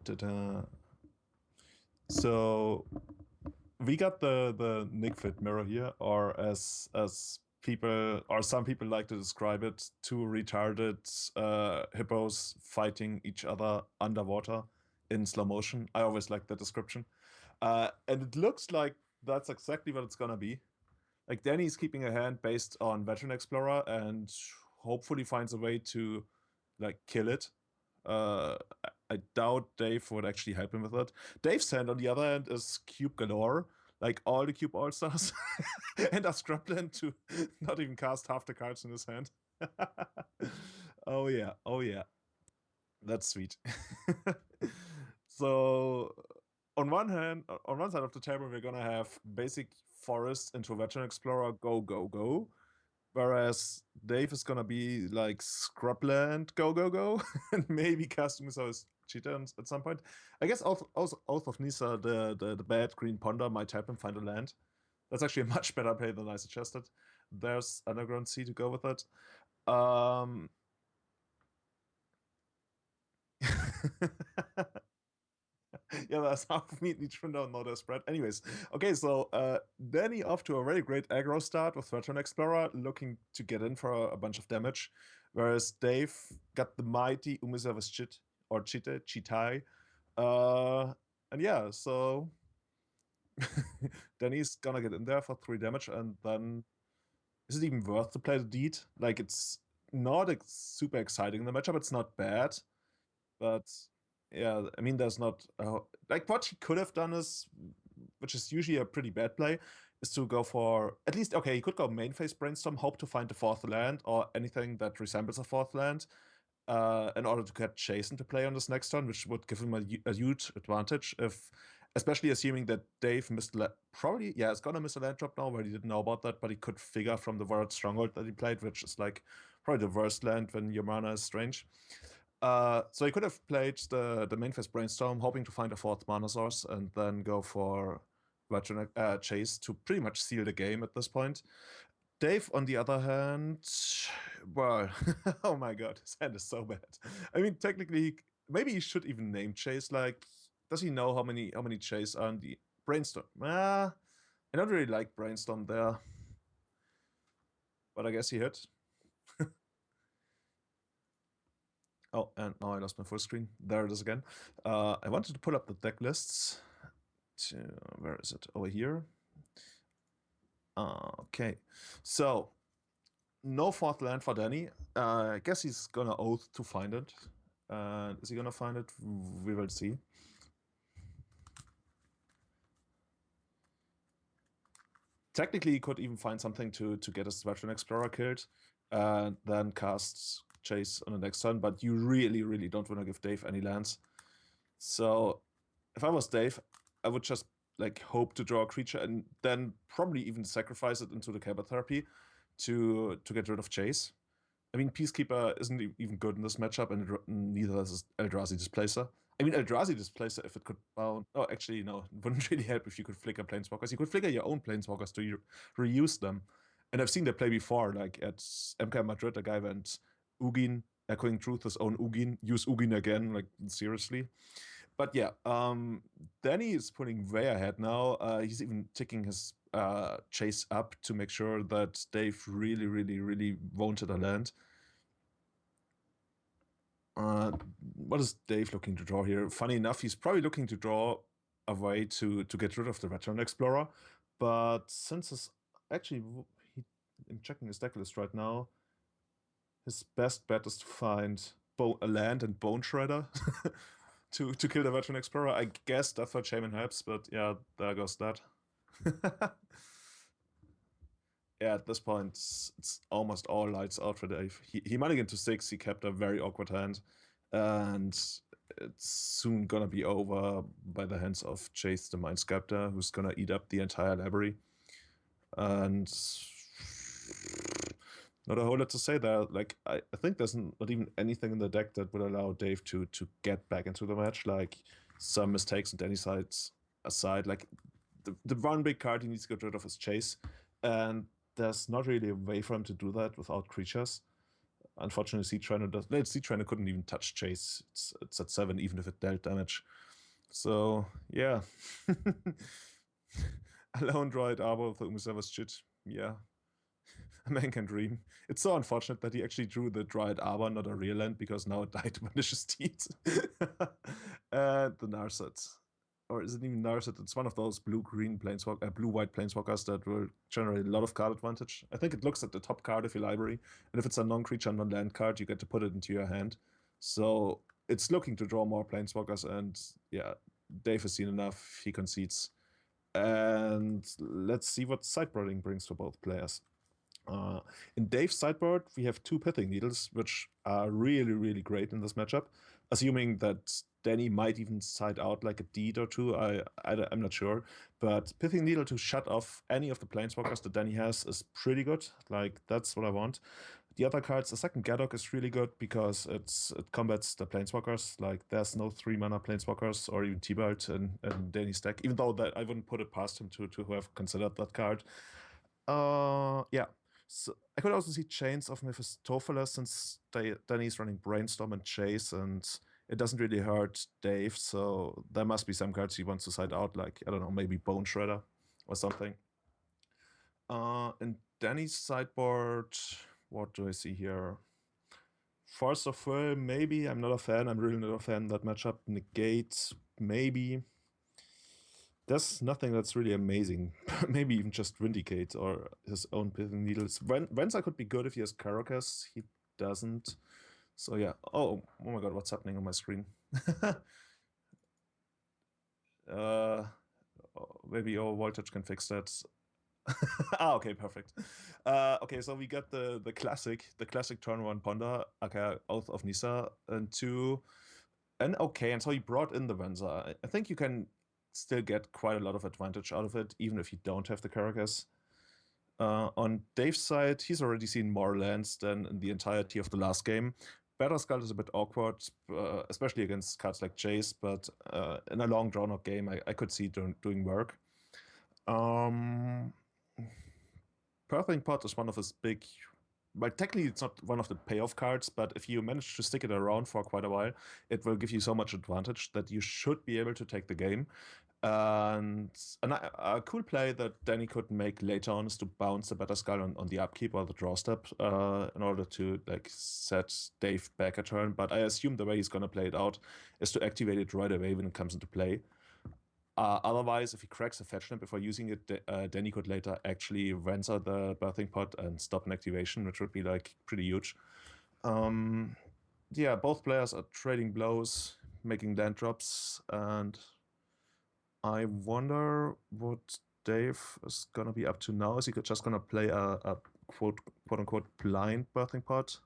Ta-da. So we got the Nick Fit mirror here, or as people or some people like to describe it, two retarded hippos fighting each other underwater in slow motion. I always like that description. And it looks like that's exactly what it's gonna be. Like Danny's keeping a hand based on Veteran Explorer and hopefully finds a way to like kill it. I doubt Dave would actually help him with it. Dave's hand, on the other hand, is cube galore, like all the cube all stars, and are scrambling to not even cast half the cards in his hand. Oh yeah, that's sweet. So on one side of the table, we're gonna have basic forest into veteran explorer, go go go. Whereas Dave is gonna be like scrubland, go go go, and maybe customize cheetah at some point. I guess also Oath of Nisa, the bad green ponder, might help him find a land. That's actually a much better play than I suggested. There's Underground Sea to go with it. Um, yeah, that's half meat each window, not a spread. Anyways, okay, so Danny off to a very great aggro start with Veteran Explorer, looking to get in for a bunch of damage, whereas Dave got the mighty Umisawa's Chit or Chite, Chitai. Uh, and yeah, so Danny's gonna get in there for 3 damage, and then is it even worth to play the deed? Like, it's not super exciting in the matchup, it's not bad. But yeah, I mean, there's not like what he could have done is, which is usually a pretty bad play, is to go for at least okay. He could go main phase brainstorm, hope to find the fourth land or anything that resembles a fourth land, in order to get Chase into play on this next turn, which would give him a huge advantage. If, especially assuming that Dave missed probably yeah, it's gonna miss a land drop now, where he didn't know about that, but he could figure from the word Stronghold that he played, which is like probably the worst land when your mana is strange. So he could have played the main phase brainstorm, hoping to find a fourth mana source, and then go for veteran chase to pretty much seal the game at this point. Dave, on the other hand, well, oh my god, his hand is so bad. I mean, technically, maybe he should even name chase. Like, does he know how many chase are on the brainstorm? I don't really like brainstorm there, but I guess he hit. Oh, and now I lost my full screen. There it is again. I wanted to pull up the deck lists. Where is it? Over here. Okay. So, no fourth land for Danny. I guess he's gonna oath to find it. Is he gonna find it? We will see. Technically, he could even find something to get his veteran explorer killed, and then cast chase on the next turn. But you really, really don't want to give Dave any lands. So if I was Dave, I would just like hope to draw a creature and then probably even sacrifice it into the Cabot Therapy to get rid of Chase. I mean, Peacekeeper isn't even good in this matchup, and neither is Eldrazi Displacer. I mean, Eldrazi Displacer, if it could bound. Oh, actually, no, it wouldn't really help if you could flicker Planeswalkers. You could flicker your own Planeswalkers to reuse them. And I've seen that play before, like at MK Madrid, a guy went Ugin, echoing truth, his own Ugin, use Ugin again, like seriously. But yeah, Danny is pulling way ahead now. He's even ticking his chase up to make sure that Dave really, really, really wanted a land. What is Dave looking to draw here? Funny enough, he's probably looking to draw a way to get rid of the Veteran Explorer. But since his actually, I'm checking his deck list right now. His best bet is to find a land and Bone Shredder to kill the Veteran Explorer. I guess Deathwatch Shaman helps, but yeah, there goes that. Yeah, at this point, it's almost all lights out for Dave. He mulliganed to 6, he kept a very awkward hand, and it's soon gonna be over by the hands of Chase the Mind Sculptor, who's gonna eat up the entire library. And not a whole lot to say there. Like, I think there's not even anything in the deck that would allow Dave to get back into the match. Like, some mistakes on any sides aside, like the one big card he needs to get rid of is Chase, and there's not really a way for him to do that without creatures. Unfortunately, Sea Trainer does. No, Sea Trainer couldn't even touch Chase. It's at 7, even if it dealt damage. So yeah. A lone droid arbor with Umusawa's shit. Yeah. A man can dream. It's so unfortunate that he actually drew the Dryad Arbor, not a real land, because now it died to Malicious Deeds. And the Narset. Or is it even Narset? It's one of those blue-green planeswalker, blue-white planeswalkers that will generate a lot of card advantage. I think it looks at the top card of your library, and if it's a non-creature, non-land card, you get to put it into your hand. So it's looking to draw more planeswalkers, and yeah, Dave has seen enough. He concedes. And let's see what sideboarding brings for both players. In Dave's sideboard, we have 2 Pithing Needles, which are really, really great in this matchup. Assuming that Danny might even side out like a deed or 2, I'm not sure. But Pithing Needle to shut off any of the planeswalkers that Danny has is pretty good. Like, that's what I want. The other cards, the second Gadok is really good because it combats the planeswalkers. Like, there's no 3-mana planeswalkers or even T-Belt in Danny's deck, even though that I wouldn't put it past him to have considered that card. Yeah. So I could also see Chains of Mephistopheles since Danny's running Brainstorm and Chase, and it doesn't really hurt Dave, so there must be some cards he wants to side out, like, I don't know, maybe Bone Shredder or something. In Danny's sideboard, what do I see here? Force of Will, maybe. I'm not a fan. I'm really not a fan of that matchup. Negate, maybe. There's nothing that's really amazing. Maybe even just Vindicate or his own Pithing Needles. Venza could be good if he has Caracas. He doesn't. So yeah. Oh my god, what's happening on my screen? Maybe Voltage can fix that. Okay, perfect. Okay, so we got the classic turn 1 Ponder, aka Oath of Nissa, into and okay, and so he brought in the Venza. I think you can still get quite a lot of advantage out of it, even if you don't have the Caracas. On Dave's side, he's already seen more lands than in the entirety of the last game. Batterskull is a bit awkward, especially against cards like Chase, but in a long drawn-out game, I could see doing work. Birthing Pot is one of his big... Well, technically it's not one of the payoff cards, but if you manage to stick it around for quite a while, it will give you so much advantage that you should be able to take the game. And a cool play that Danny could make later on is to bounce the Batterskull on the upkeep or the draw step in order to like set Dave back a turn. But I assume the way he's gonna play it out is to activate it right away when it comes into play. Otherwise, if he cracks a fetch land before using it, Danny could later actually answer the Birthing Pot and stop an activation, which would be like pretty huge. Yeah, both players are trading blows, making land drops, and I wonder what Dave is gonna be up to now. Is he just gonna play a quote unquote blind Birthing Pot?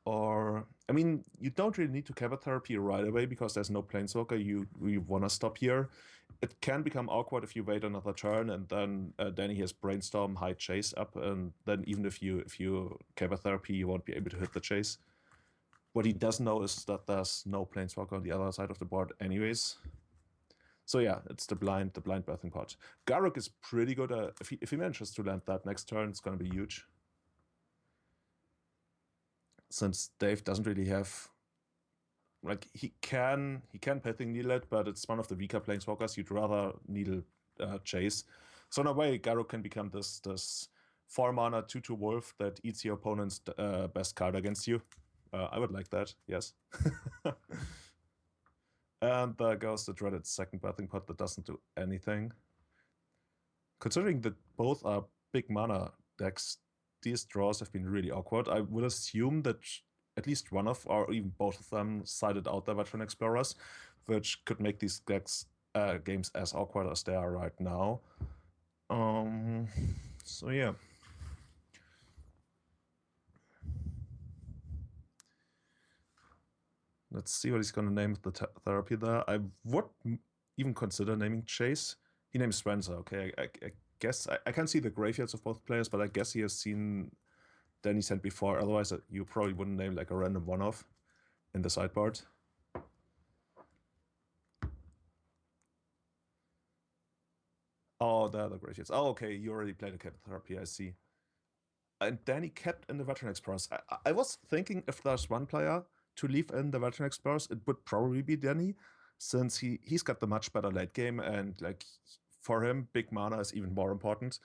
Or, I mean, you don't really need to cover therapy right away because there's no Planeswalker you want to stop here. It can become awkward if you wait another turn and then Danny has Brainstorm, high Chase up, and then even if you cover therapy, you won't be able to hit the Chase. What he doesn't know is that there's no Planeswalker on the other side of the board anyways. So yeah, it's the blind Birthing Pot. Garruk is pretty good. If he manages to land that next turn, it's going to be huge. Since Dave doesn't really have, like, he can Pithing Needle it, but it's one of the weaker planeswalkers. You'd rather Needle Chase. So in a way, Garruk can become this 4-mana 2/2 wolf that eats your opponent's best card against you. I would like that, yes. And there goes the dreaded second Birthing Pot that doesn't do anything. Considering that both are big mana decks, these draws have been really awkward. I would assume that at least one of, or even both of them, sided out their Veteran Explorers, which could make these decks games as awkward as they are right now. So yeah. Let's see what he's gonna name the therapy there. I would even consider naming Chase. He names Spencer, okay. I guess I can't see the graveyards of both players, but I guess he has seen Danny's hand before. Otherwise, you probably wouldn't name like a random one-off in the sideboard. Oh, there are the graveyards. Oh, okay, you already played a Captain Therapy, I see. And Danny kept in the Veteran Explorers. I was thinking if there's one player to leave in the Veteran Explorers, it would probably be Danny, since he's got the much better late game, and like for him, big mana is even more important.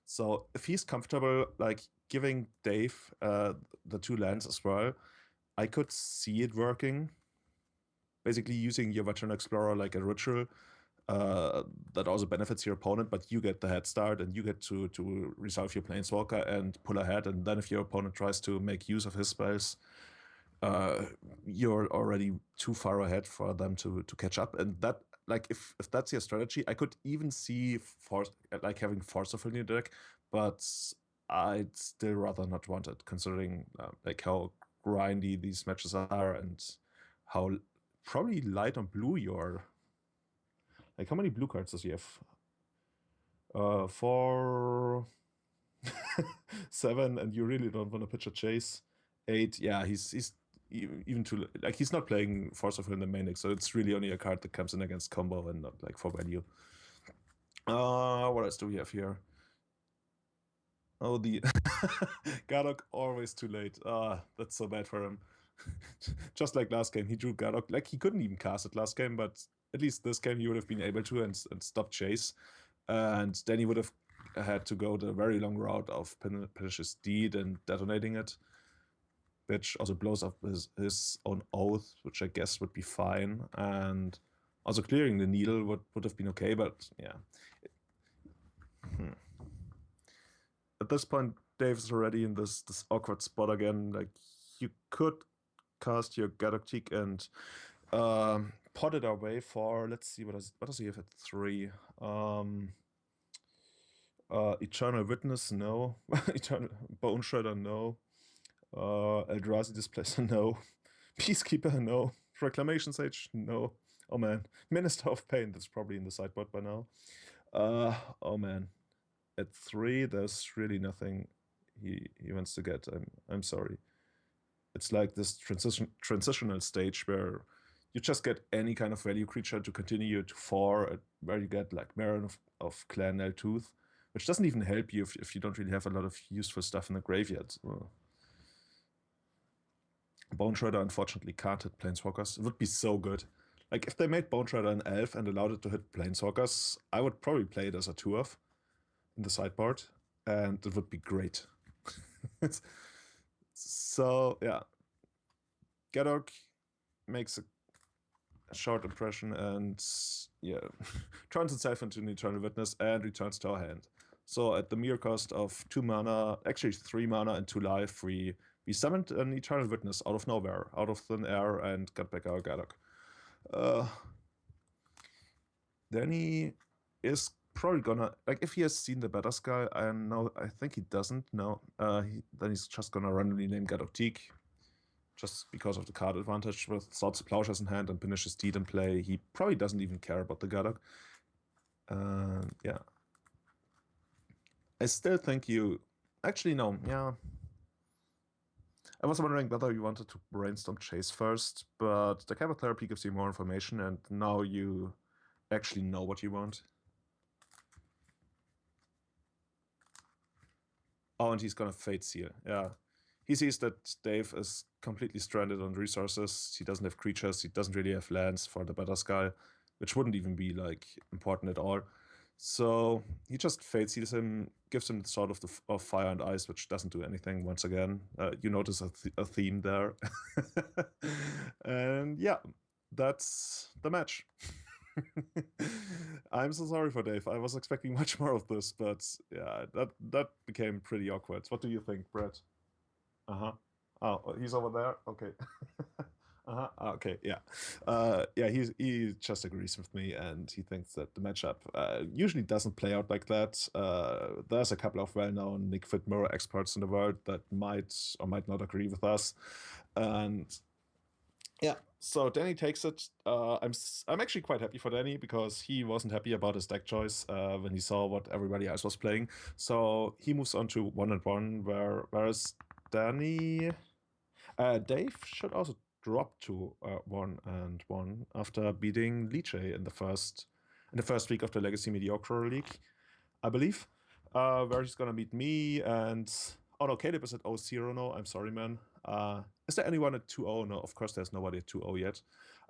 So if he's comfortable, like giving Dayv the 2 lands as well, I could see it working. Basically using your Veteran Explorer like a ritual that also benefits your opponent, but you get the head start and you get to resolve your Planeswalker and pull ahead. And then if your opponent tries to make use of his spells, you're already too far ahead for them to catch up. And that, like, if that's your strategy, I could even see like having Force of Will in your deck, but I'd still rather not want it, considering like how grindy these matches are and how probably light on blue you're. Like, how many blue cards does he have? 4, 7, and you really don't want to pitch a chase. 8, yeah, he's even too, like, he's not playing Force of Will in the main deck, so it's really only a card that comes in against combo and not like for value. What else do we have here? Oh, the Gardock, always too late. That's so bad for him. Just like last game, he drew Gardock. Like, he couldn't even cast it last game, but at least this game he would have been able to and stop chase. And then he would have had to go the very long route of Pinish's Deed and detonating it, which also blows up his own oath, which I guess would be fine. And also clearing the needle would have been okay, but yeah. At this point, Dave is already in this awkward spot again. Like, you could cast your Gadoktik and pot it away for, let's see, what does he have at 3? Eternal Witness, no. Eternal Bone Shredder, no. Eldrazi Displacer, no. Peacekeeper, no. Reclamation Sage, no. Oh man. Minister of Pain, that's probably in the sideboard by now. Oh man. At 3, there's really nothing he wants to get. I'm sorry. It's like this transitional stage where you just get any kind of value creature to continue to 4, where you get like Marin of Clan Neltooth, which doesn't even help you if you don't really have a lot of useful stuff in the graveyard. Bone Shredder unfortunately can't hit Planeswalkers. It would be so good. Like, if they made Bone Shredder an elf and allowed it to hit Planeswalkers, I would probably play it as a 2-of in the sideboard, and it would be great. So yeah, Gadok makes a short impression and yeah, turns itself into an Eternal Witness and returns to our hand. So at the mere cost of 2 mana, actually 3 mana and 2 life, we summoned an Eternal Witness out of nowhere, out of thin air, and got back our Gadok. Then he is probably gonna, like, if he has seen the Better Sky, I think he doesn't know. Then he's just gonna randomly name Gadoktik, just because of the card advantage with Swords to Plowshares in hand and Pinish's Deed in play. He probably doesn't even care about the Gadok. Yeah. I still think you... Actually, no, yeah. I was wondering whether you wanted to brainstorm Chase first, but the Kyber Therapy gives you more information, and now you actually know what you want. Oh, and he's gonna Fate Seal, yeah. He sees that Dayv is completely stranded on resources. He doesn't have creatures. He doesn't really have lands for the Better Sky, which wouldn't even be like important at all. So he just Fate Seals him, gives him the Sword of Fire and Ice, which doesn't do anything. Once again, you notice a theme there. And yeah, that's the match. I'm so sorry for Dave. I was expecting much more of this, but yeah, that became pretty awkward. What do you think, Brett? Uh-huh. Oh, he's over there? Okay. Uh-huh. Okay, yeah. Yeah, he just agrees with me, and he thinks that the matchup usually doesn't play out like that. There's a couple of well-known Nick Fitmore experts in the world that might or might not agree with us. And yeah, so Danny takes it. I'm actually quite happy for Danny, because he wasn't happy about his deck choice when he saw what everybody else was playing. So he moves on to 1-1, whereas Dave should also drop to 1-1 after beating Liche in the first week of the Legacy Mediocre League, I believe, where he's gonna meet me and no, Caleb is at 0-0 no. I'm sorry, man. Is there anyone at 2-0? No, of course there's nobody at 2-0 yet.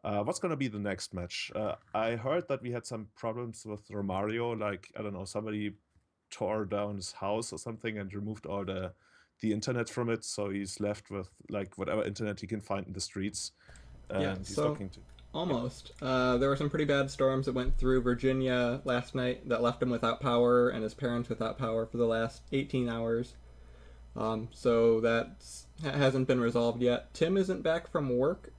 What's gonna be the next match? I heard that we had some problems with Romario, like, I don't know, somebody tore down his house or something and removed all the internet from it, so he's left with like whatever internet he can find in the streets. Yeah, And he's so looking to almost. There were some pretty bad storms that went through Virginia last night that left him without power and his parents without power for the last 18 hours. So that hasn't been resolved yet. Tim isn't back from work,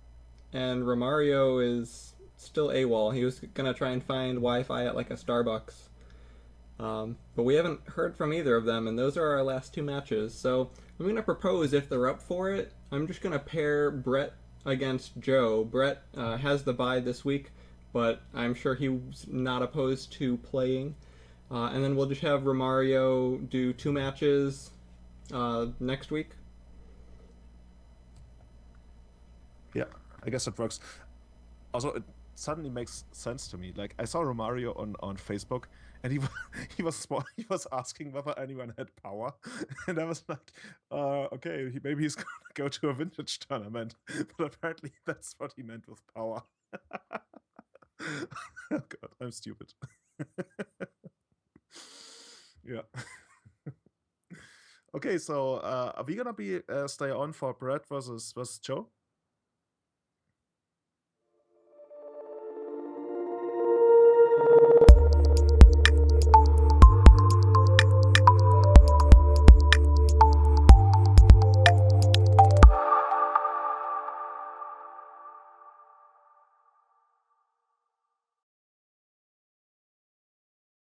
and Romario is still AWOL. He was gonna try and find Wi-Fi at like a Starbucks, but we haven't heard from either of them, and those are our last two matches. So I'm gonna propose, if they're up for it, I'm just gonna pair Brett against Joe. Brett has the bye this week, but I'm sure he's not opposed to playing. And then we'll just have Romario do two matches next week. Yeah, I guess that works. Also, it suddenly makes sense to me. Like, I saw Romario on Facebook, and he was asking whether anyone had power, and I was like, okay, maybe he's gonna go to a vintage tournament, but apparently that's what he meant with power. Oh God, I'm stupid. Yeah. Okay, so are we gonna be stay on for Brett versus Joe?